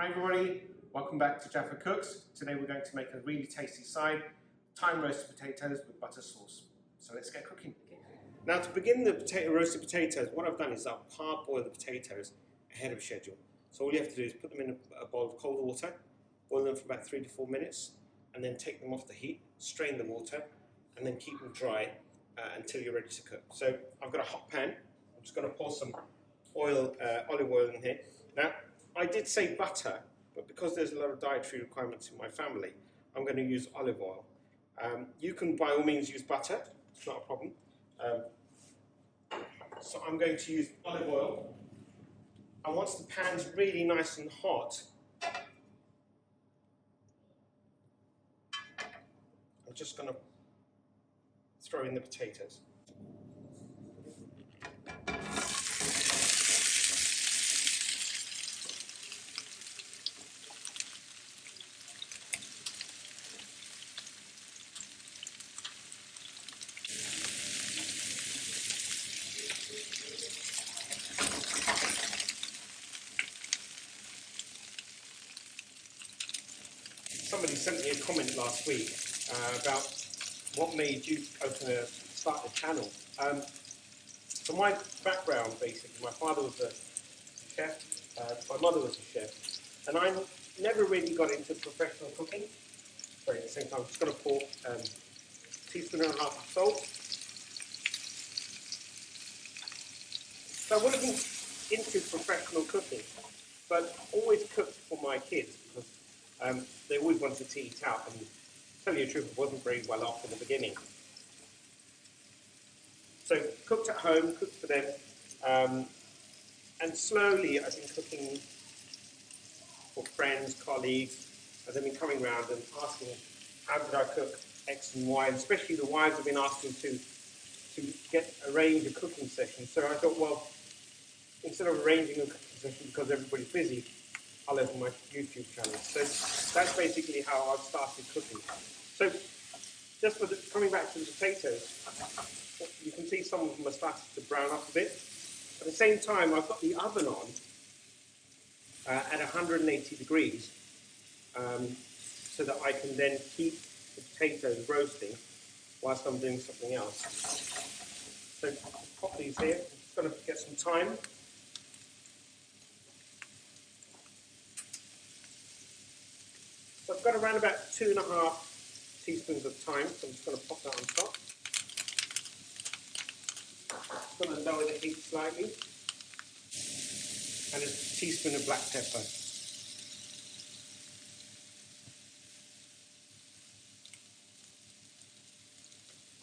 Hi everybody, welcome back to Jaffa Cooks. Today we're going to make a really tasty side, thyme roasted potatoes with butter sauce. So let's get cooking. Now to begin the roasted potatoes, what I've done is I've parboiled the potatoes ahead of schedule. So all you have to do is put them in a bowl of cold water, boil them for about 3 to 4 minutes, and then take them off the heat, strain the water, and then keep them dry until you're ready to cook. So I've got a hot pan. I'm just going to pour some oil, olive oil in here. Now, I did say butter, but because there's a lot of dietary requirements in my family, I'm going to use olive oil. You can by all means use butter, it's not a problem. So I'm going to use olive oil. And once the pan's really nice and hot, I'm just going to throw in the potatoes. Somebody sent me a comment last week about what made you start a channel. So my background, basically, my father was a chef, my mother was a chef, and I never really got into professional cooking. Sorry, at the same time, I'm just going to pour a teaspoon and a half of salt. So I wasn't into professional cooking, but always cooked for my kids because they always wanted to eat out, and to tell you the truth, it wasn't very well off in the beginning. So cooked at home, cooked for them, and slowly I've been cooking for friends, colleagues, as they've been coming around and asking how did I cook X and Y, and especially the wives have been asking to arrange a cooking session. So I thought, well, instead of arranging a cooking session because everybody's busy, I'll open my YouTube channel. So that's basically how I've started cooking. So just coming back to the potatoes, you can see some of them are starting to brown up a bit. At the same time, I've got the oven on at 180 degrees so that I can then keep the potatoes roasting whilst I'm doing something else. So pop these here. I'm just going to get some thyme. So I've got around about 2.5 teaspoons of thyme, so I'm just going to pop that on top. I'm going to lower the heat slightly. And a teaspoon of black pepper.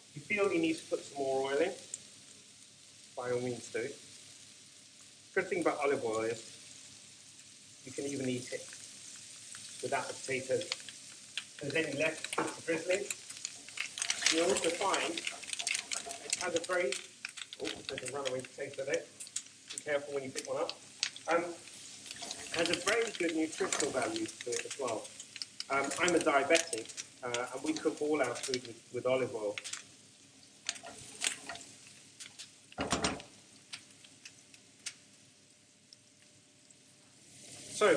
If you feel you need to put some more oil in, by all means do. Good thing about olive oil is you can even eat it without the potatoes. If there's any left, keep it drizzling. You'll also find it has a very, there's a runaway potato there. Be careful when you pick one up. Has a very good nutritional value to it as well. I'm a diabetic, and we cook all our food with olive oil. So,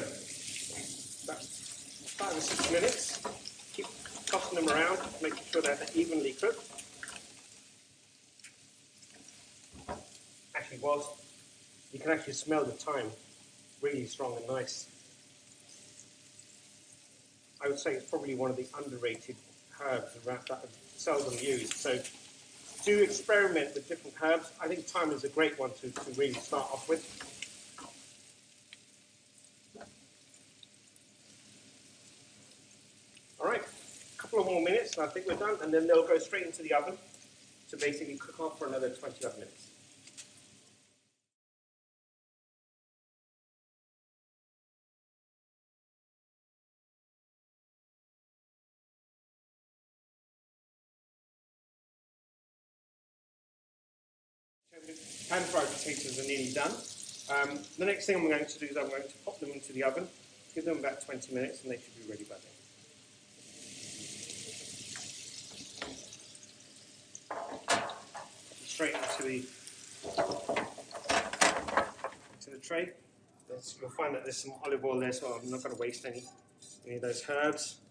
about 5 or 6 minutes. Keep tossing them around, making sure they're evenly cooked. Actually, you can actually smell the thyme, really strong and nice. I would say it's probably one of the underrated herbs that are seldom used. So do experiment with different herbs. I think thyme is a great one to really start off with. All right, a couple of more minutes and I think we're done, and then they'll go straight into the oven to basically cook off for another 20 odd minutes. Pan-fried potatoes are nearly done. The next thing I'm going to do is I'm going to pop them into the oven, give them about 20 minutes, and they should be ready by then. Straight into the tray. You'll find that there's some olive oil there, so I'm not going to waste any of those herbs.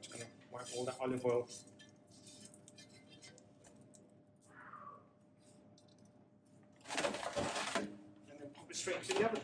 Just going to wipe all that olive oil. And then pop it straight into the oven.